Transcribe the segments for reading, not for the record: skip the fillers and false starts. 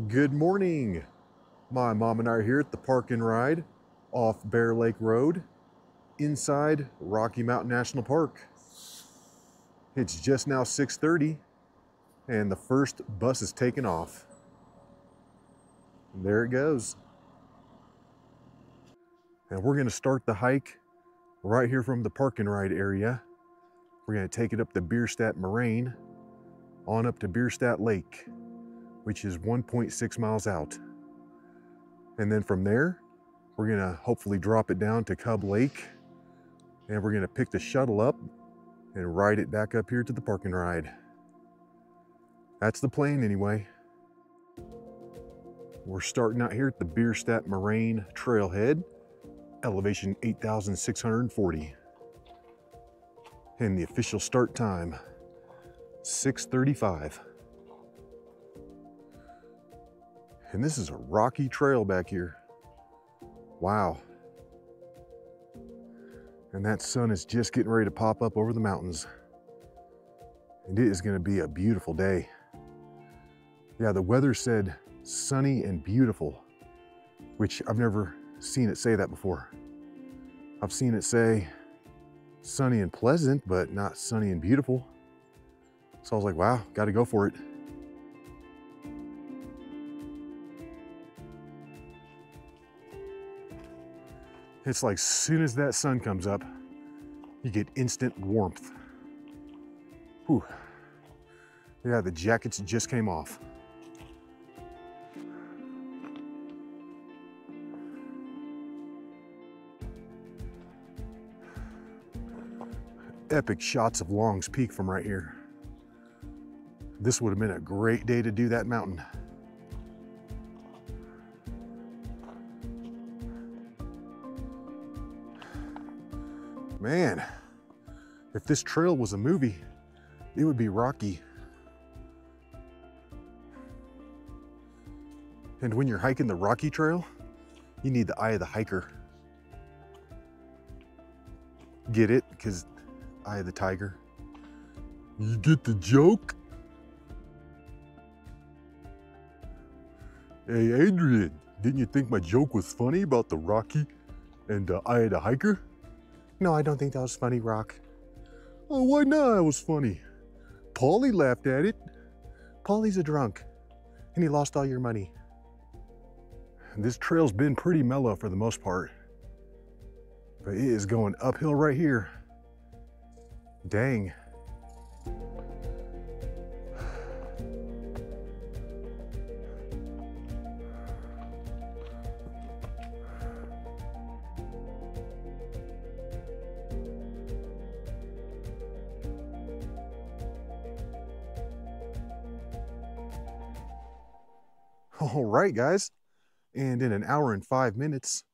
Good morning. My mom and I are here at the Park and Ride off Bear Lake Road inside Rocky Mountain National Park. It's just now 6:30 and the first bus is taking off. And there it goes. And we're going to start the hike right here from the Park and Ride area. We're going to take it up the Bierstadt moraine on up to Bierstadt Lake, which is 1.6 miles out. And then from there, we're gonna hopefully drop it down to Cub Lake, and we're gonna pick the shuttle up and ride it back up here to the Park and Ride. That's the plan anyway. We're starting out here at the Bierstadt Moraine Trailhead, elevation 8,640. And the official start time, 6:35. And this is a rocky trail back here. Wow. And that sun is just getting ready to pop up over the mountains. And it is going to be a beautiful day. Yeah, the weather said sunny and beautiful, which I've never seen it say that before. I've seen it say sunny and pleasant, but not sunny and beautiful. So I was like, wow, got to go for it. It's like as soon as that sun comes up, you get instant warmth. Whew. Yeah, the jackets just came off. Epic shots of Long's Peak from right here. This would have been a great day to do that mountain. Man, if this trail was a movie, it would be Rocky. And when you're hiking the Rocky Trail, you need the eye of the hiker. Get it? Because eye of the tiger. You get the joke? Hey, Adrian, didn't you think my joke was funny about the Rocky and the eye of the hiker? No, I don't think that was funny, Rock. Oh, why not? It was funny. Paulie laughed at it. Paulie's a drunk, and he lost all your money. And this trail's been pretty mellow for the most part, but it is going uphill right here. Dang. All right, guys, and in an hour and 5 minutes,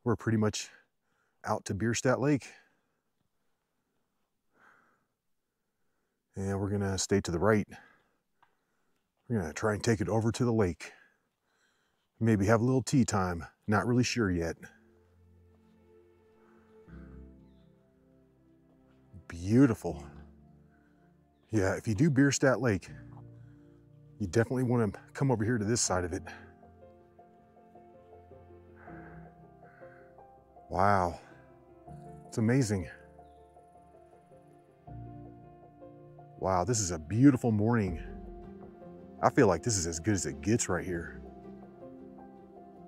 we're pretty much out to Bierstadt Lake. And we're gonna stay to the right. We're gonna try and take it over to the lake. Maybe have a little tea time, not really sure yet. Beautiful. Yeah, if you do Bierstadt Lake, you definitely want to come over here to this side of it. Wow, it's amazing. Wow, this is a beautiful morning. I feel like this is as good as it gets right here.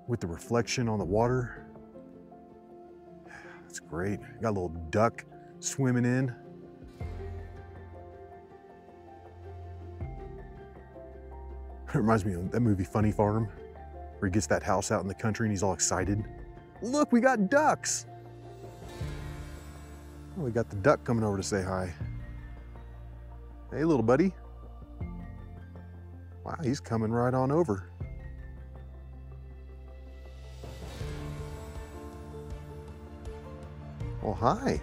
With the reflection on the water. It's great. Got a little duck swimming in. It reminds me of that movie Funny Farm, where he gets that house out in the country and he's all excited. Look, we got ducks. Oh, we got the duck coming over to say hi. Hey, little buddy. Wow, he's coming right on over. Oh, hi.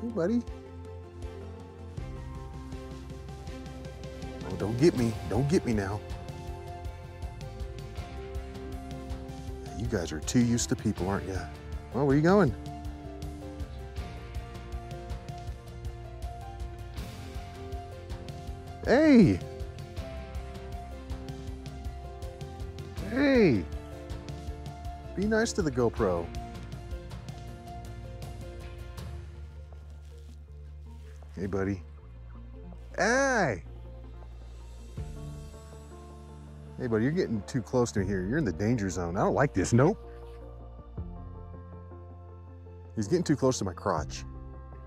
Hey, buddy. Oh, don't get me. Don't get me now. You guys are too used to people, aren't you? Well, where are you going? Hey, Hey, be nice to the GoPro. Hey, buddy. Hey! Hey, buddy, you're getting too close to me here. You're in the danger zone. I don't like this. Nope. He's getting too close to my crotch.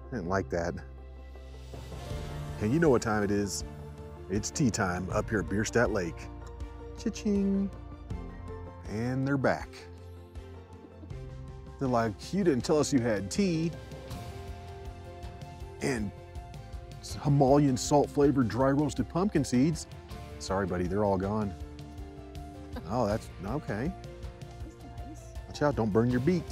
I didn't like that. And you know what time it is. It's tea time up here at Bierstadt Lake. Cha-ching. And they're back. They're like, you didn't tell us you had tea. And Himalayan salt flavored dry roasted pumpkin seeds. Sorry, buddy, they're all gone. Oh, that's okay. That's nice. Watch out, don't burn your beak.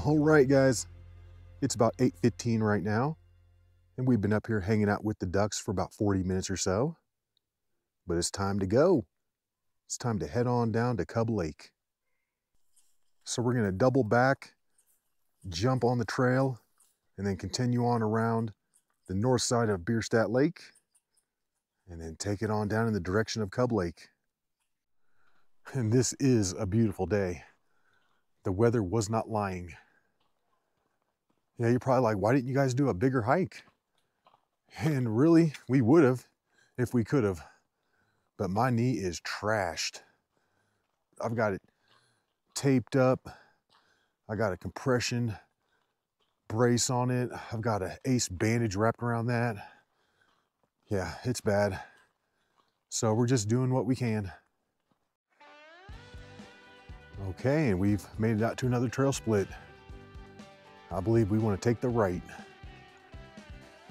All right, guys, it's about 8:15 right now, and we've been up here hanging out with the ducks for about 40 minutes or so, but it's time to go. It's time to head on down to Cub Lake. So we're gonna double back, jump on the trail, and then continue on around the north side of Bierstadt Lake, and then take it on down in the direction of Cub Lake. And this is a beautiful day. The weather was not lying. Yeah, you're probably like, why didn't you guys do a bigger hike? And really, we would have if we could have. But my knee is trashed. I've got it taped up. I got a compression brace on it. I've got an ace bandage wrapped around that. Yeah, it's bad. So we're just doing what we can. Okay, and we've made it out to another trail split. I believe we want to take the right.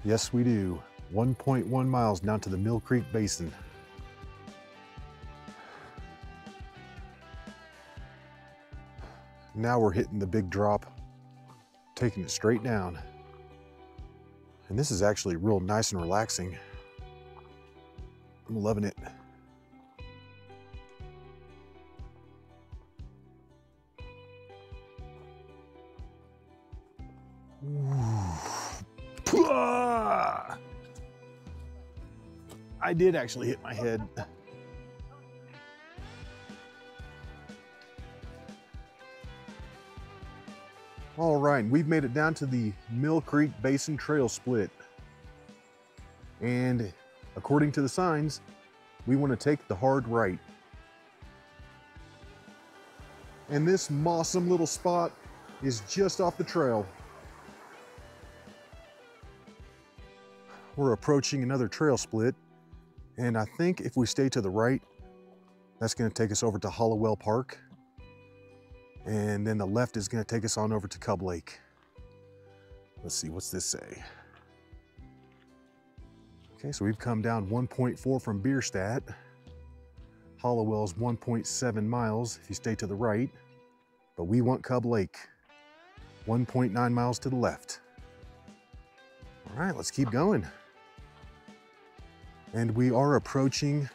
Yes, we do. 1.1 miles down to the Mill Creek Basin. Now we're hitting the big drop, taking it straight down. And this is actually real nice and relaxing. I'm loving it. I did actually hit my head. All right, we've made it down to the Mill Creek Basin Trail Split. And according to the signs, we want to take the hard right. And this awesome little spot is just off the trail. We're approaching another trail split, and I think if we stay to the right, that's going to take us over to Hollowell Park, and then the left is going to take us on over to Cub Lake. Let's see, what's this say? Okay, so we've come down 1.4 from Bierstadt. Hollowell's 1.7 miles if you stay to the right, but we want Cub Lake, 1.9 miles to the left. All right, let's keep going. And we are approaching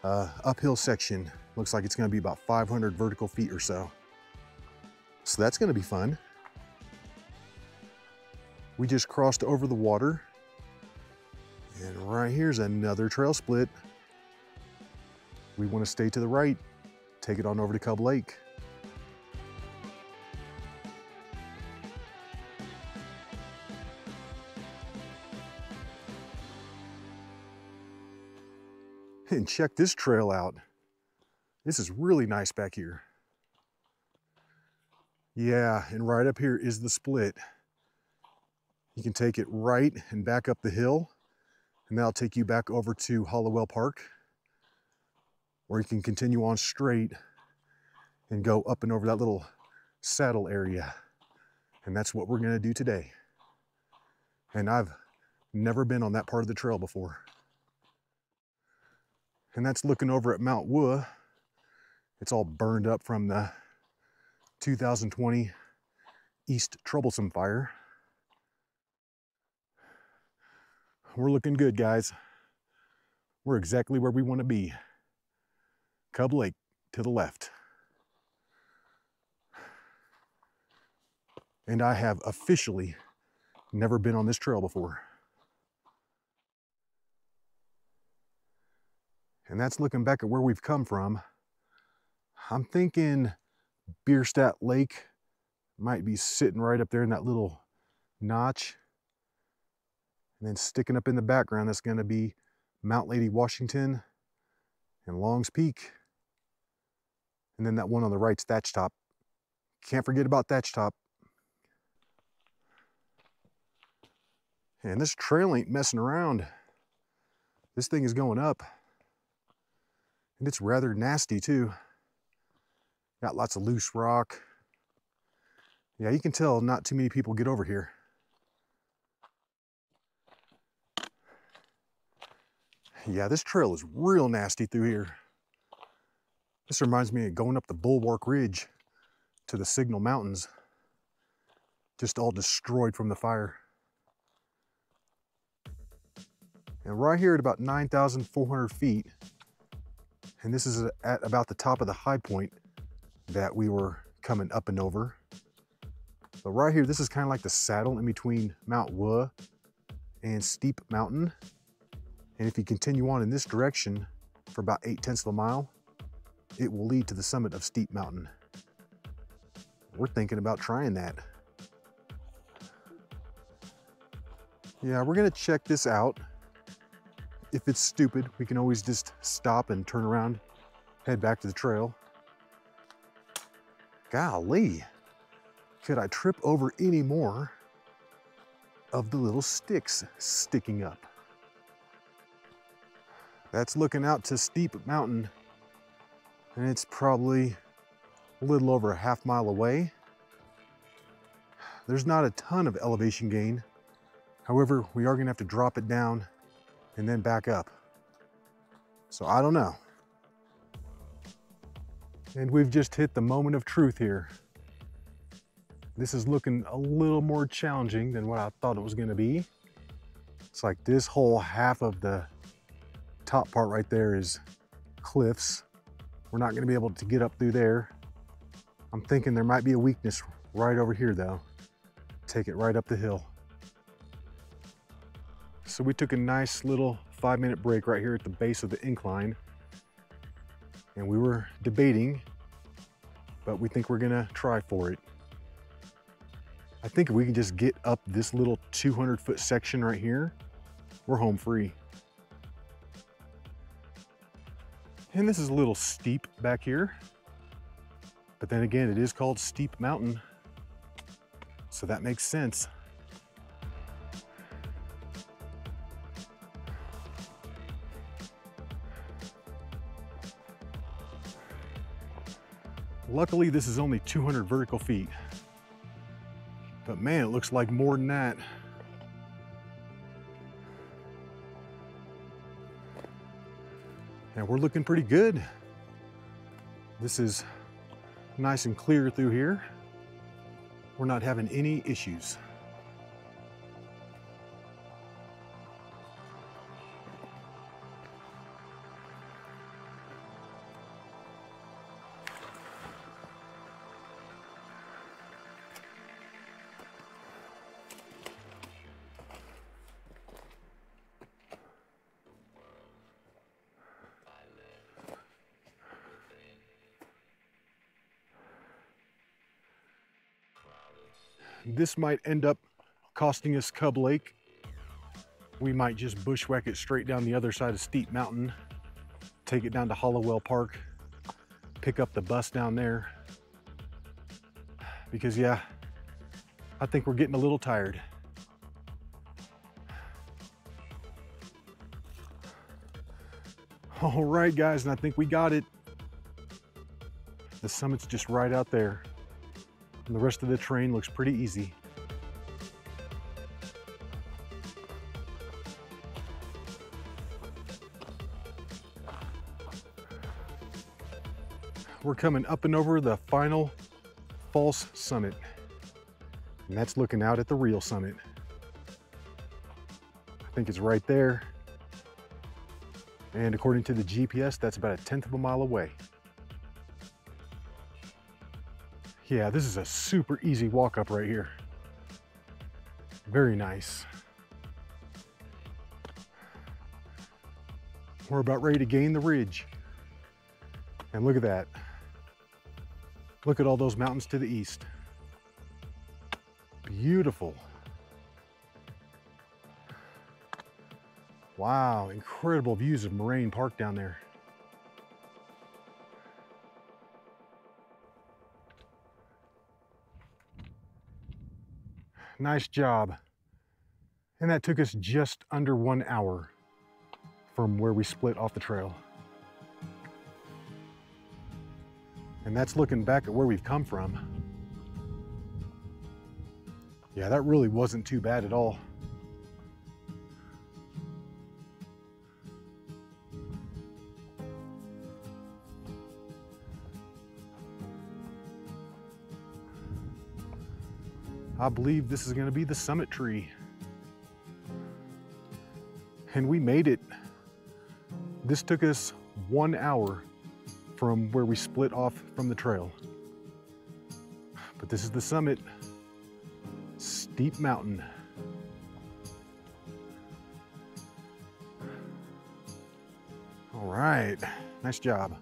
uphill section. Looks like it's gonna be about 500 vertical feet or so. So that's gonna be fun. We just crossed over the water. And right here's another trail split. We wanna stay to the right, take it on over to Cub Lake. And check this trail out. This is really nice back here. Yeah, and right up here is the split. You can take it right and back up the hill, and that'll take you back over to Hollowell Park. Or you can continue on straight and go up and over that little saddle area. And that's what we're gonna do today. And I've never been on that part of the trail before. And that's looking over at Mount Wood. It's all burned up from the 2020 East Troublesome Fire. We're looking good, guys. We're exactly where we want to be. Cub Lake to the left. And I have officially never been on this trail before. And that's looking back at where we've come from. I'm thinking Bierstadt Lake might be sitting right up there in that little notch. And then sticking up in the background, that's going to be Mount Lady Washington and Long's Peak. And then that one on the right's Thatch Top. Can't forget about Thatch Top. And this trail ain't messing around. This thing is going up. And it's rather nasty too. Got lots of loose rock. Yeah, you can tell not too many people get over here. Yeah, this trail is real nasty through here. This reminds me of going up the Bulwark Ridge to the Signal Mountains. Just all destroyed from the fire. And right here at about 9,400 feet, and this is at about the top of the high point that we were coming up and over. But right here, this is kind of like the saddle in between Mount Wuh and Steep Mountain. And if you continue on in this direction for about 0.8 of a mile, it will lead to the summit of Steep Mountain. We're thinking about trying that. Yeah, we're gonna check this out. If it's stupid, we can always just stop and turn around, head back to the trail. Golly, could I trip over any more of the little sticks sticking up? That's looking out to Steep Mountain, and it's probably a little over a half mile away. There's not a ton of elevation gain. However, we are gonna have to drop it down and then back up. So I don't know. And we've just hit the moment of truth here. This is looking a little more challenging than what I thought it was gonna be. It's like this whole half of the top part right there is cliffs. We're not gonna be able to get up through there. I'm thinking there might be a weakness right over here though. Take it right up the hill. So we took a nice little 5-minute break right here at the base of the incline. And we were debating, but we think we're gonna try for it. I think if we can just get up this little 200-foot section right here, we're home free. And this is a little steep back here. But then again, it is called Steep Mountain, so that makes sense. Luckily, this is only 200 vertical feet. But man, it looks like more than that. And we're looking pretty good. This is nice and clear through here. We're not having any issues. This might end up costing us Cub Lake. We might just bushwhack it straight down the other side of Steep Mountain, take it down to Hollowell Park, pick up the bus down there. Because yeah, I think we're getting a little tired. All right, guys, and I think we got it. The summit's just right out there. And the rest of the terrain looks pretty easy. We're coming up and over the final false summit. And that's looking out at the real summit. I think it's right there. And according to the GPS, that's about 1/10 of a mile away. Yeah, this is a super easy walk up right here. Very nice. We're about ready to gain the ridge. And look at that. Look at all those mountains to the east. Beautiful. Wow, incredible views of Moraine Park down there. Nice job. And that took us just under 1 hour from where we split off the trail. And that's looking back at where we've come from. Yeah, that really wasn't too bad at all. I believe this is going to be the summit tree. And we made it. This took us 1 hour from where we split off from the trail. But this is the summit. Steep mountain. All right, nice job.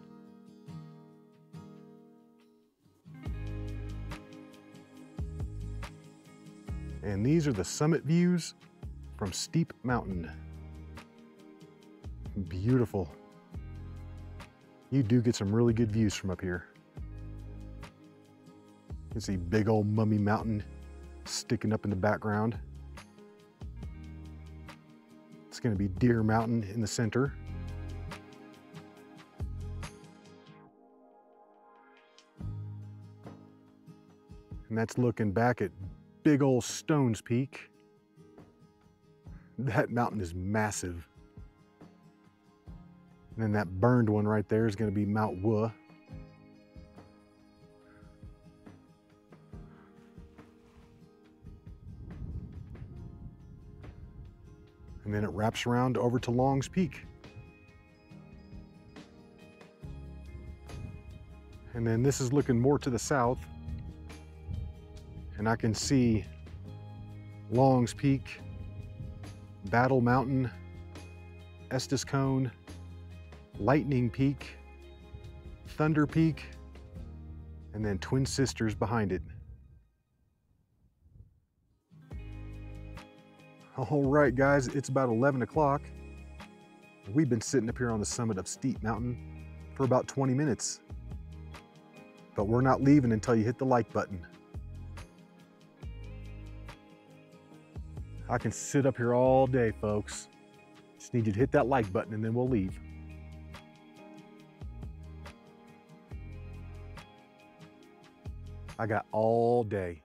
And these are the summit views from Steep Mountain. Beautiful. You do get some really good views from up here. You can see big old Mummy Mountain sticking up in the background. It's going to be Deer Mountain in the center. And that's looking back at big old Stones Peak. That mountain is massive. And then that burned one right there is going to be Mount Woo. And then it wraps around over to Long's Peak. And then this is looking more to the south. And I can see Long's Peak, Battle Mountain, Estes Cone, Lightning Peak, Thunder Peak, and then Twin Sisters behind it. All right, guys, it's about 11 o'clock. We've been sitting up here on the summit of Steep Mountain for about 20 minutes. But we're not leaving until you hit the like button. I can sit up here all day, folks. Just need you to hit that like button and then we'll leave. I got all day.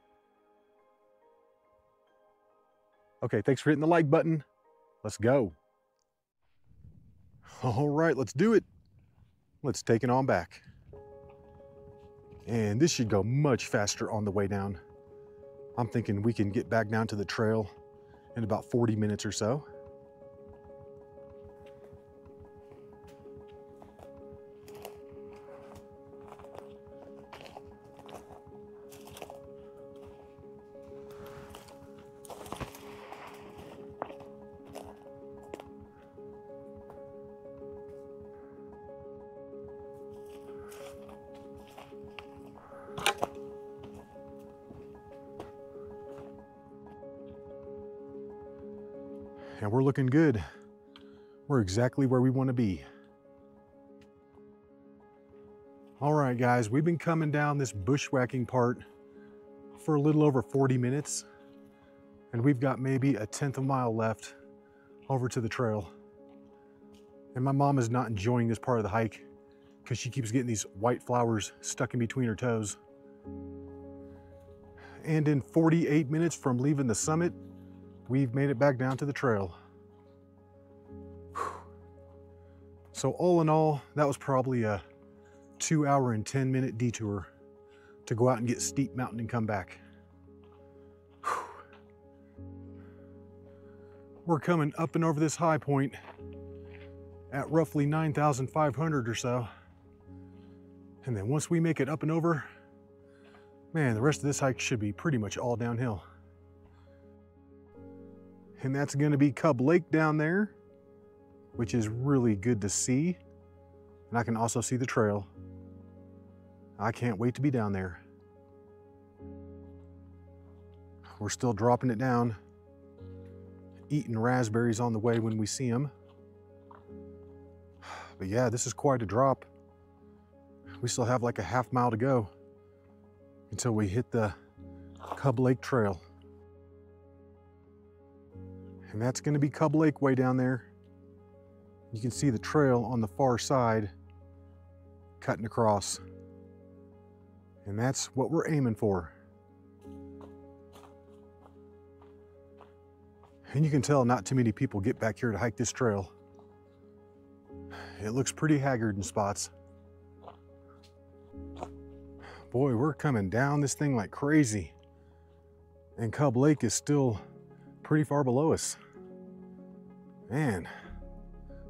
Okay, thanks for hitting the like button. Let's go. All right, let's do it. Let's take it on back. And this should go much faster on the way down. I'm thinking we can get back down to the trail in about 40 minutes or so. And we're looking good. We're exactly where we want to be. All right, guys, we've been coming down this bushwhacking part for a little over 40 minutes, and we've got maybe a 1/10 of a mile left over to the trail. And my mom is not enjoying this part of the hike because she keeps getting these white flowers stuck in between her toes. And in 48 minutes from leaving the summit, we've made it back down to the trail. Whew. So all in all, that was probably a 2 hour and 10-minute detour to go out and get Steep Mountain and come back. Whew. We're coming up and over this high point at roughly 9,500 or so. And then once we make it up and over, Man, the rest of this hike should be pretty much all downhill. And that's gonna be Cub Lake down there, which is really good to see. And I can also see the trail. I can't wait to be down there. We're still dropping it down, eating raspberries on the way when we see them. But yeah, this is quite a drop. We still have like a half mile to go until we hit the Cub Lake Trail. And that's gonna be Cub Lake way down there. You can see the trail on the far side cutting across. And that's what we're aiming for. And you can tell not too many people get back here to hike this trail. It looks pretty haggard in spots. Boy, we're coming down this thing like crazy. And Cub Lake is still pretty far below us. Man,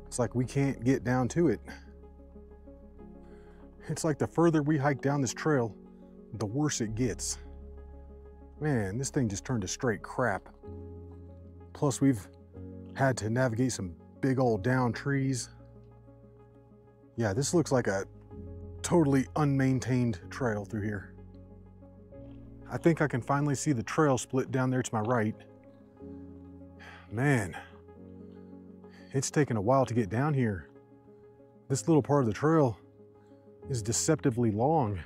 it's like we can't get down to it. It's like the further we hike down this trail, the worse it gets. Man, this thing just turned to straight crap. Plus we've had to navigate some big old down trees. Yeah, this looks like a totally unmaintained trail through here. I think I can finally see the trail split down there to my right. Man, it's taken a while to get down here. This little part of the trail is deceptively long.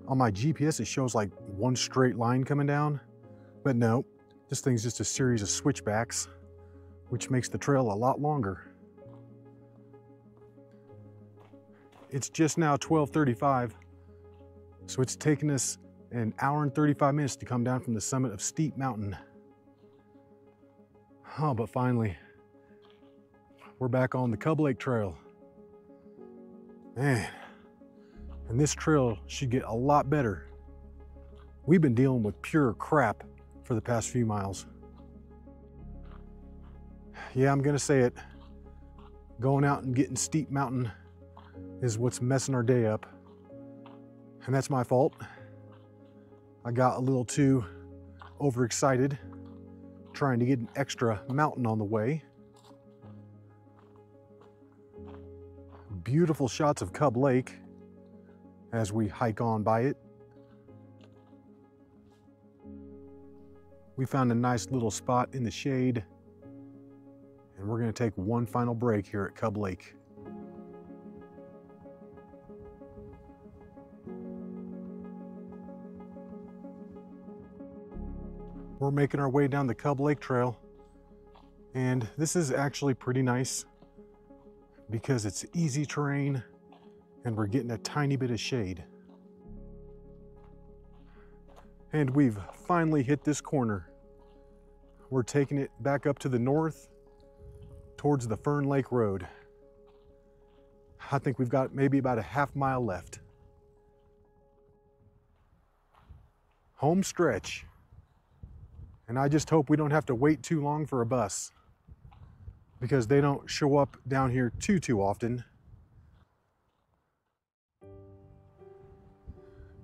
On my GPS, it shows like one straight line coming down, but no, this thing's just a series of switchbacks, which makes the trail a lot longer. It's just now 12:35, so it's taken us an hour and 35 minutes to come down from the summit of Steep Mountain. Oh, but finally, we're back on the Cub Lake Trail. Man, and this trail should get a lot better. We've been dealing with pure crap for the past few miles. Yeah, I'm gonna say it. Going out and getting Steep Mountain is what's messing our day up. And that's my fault. I got a little too overexcited trying to get an extra mountain on the way. Beautiful shots of Cub Lake as we hike on by it. We found a nice little spot in the shade, and we're going to take one final break here at Cub Lake. We're making our way down the Cub Lake Trail, and this is actually pretty nice because it's easy terrain and we're getting a tiny bit of shade. And we've finally hit this corner. We're taking it back up to the north towards the Fern Lake Road. I think we've got maybe about a half mile left. Home stretch. And I just hope we don't have to wait too long for a bus, because they don't show up down here too often.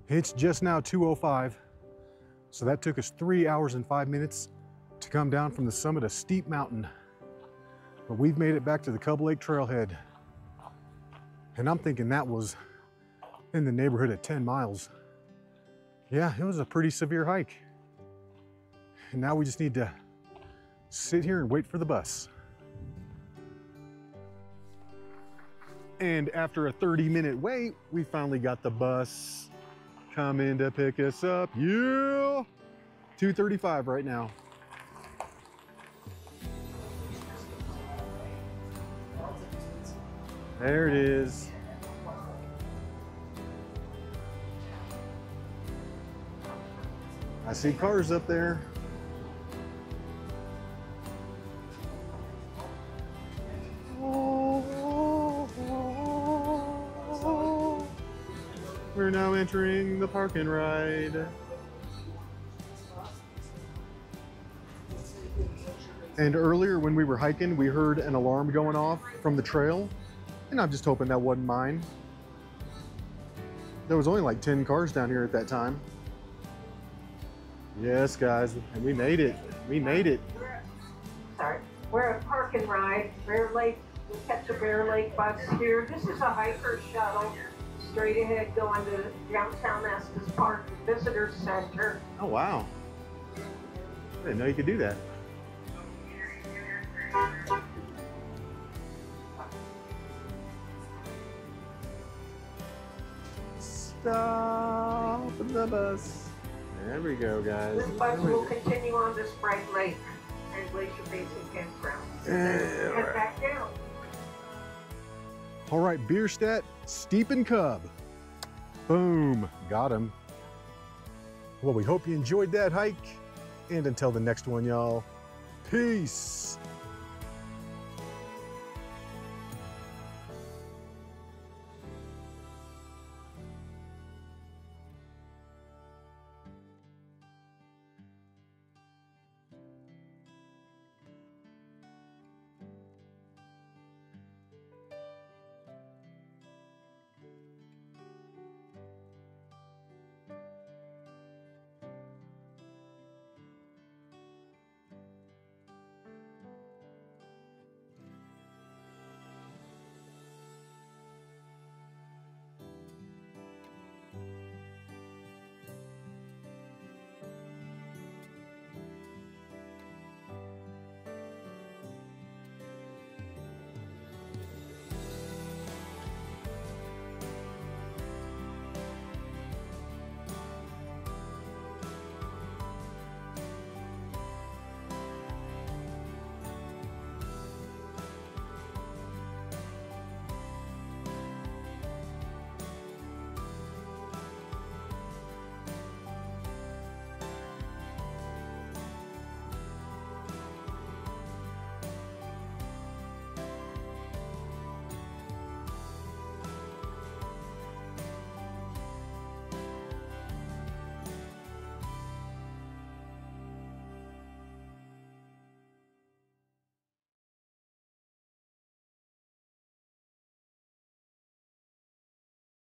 It's just now 2:05, so that took us 3 hours and 5 minutes to come down from the summit of Steep Mountain. But we've made it back to the Cub Lake Trailhead. And I'm thinking that was in the neighborhood of 10 miles. Yeah, it was a pretty severe hike. And now we just need to sit here and wait for the bus. And after a 30-minute wait, we finally got the bus coming to pick us up. Yeah! 2:35 right now. There it is. I see cars up there. We're now entering the park and ride. And earlier when we were hiking, we heard an alarm going off from the trail, and I'm just hoping that wasn't mine. There was only like 10 cars down here at that time. Yes, guys, and we made it. We made it. We're at Park and Ride, Bear Lake. We catch a Bear Lake bus here. This is a hiker shuttle, straight ahead going to downtown Estes Park Visitor Center. Oh, wow. I didn't know you could do that. Stop the bus. There we go, guys. This bus will continue on to Sprite Lake and Glacier Basin Campground. Head back down. All right, Bierstadt, Steep and Cub. Boom, got him. Well, we hope you enjoyed that hike. And until the next one, y'all, peace.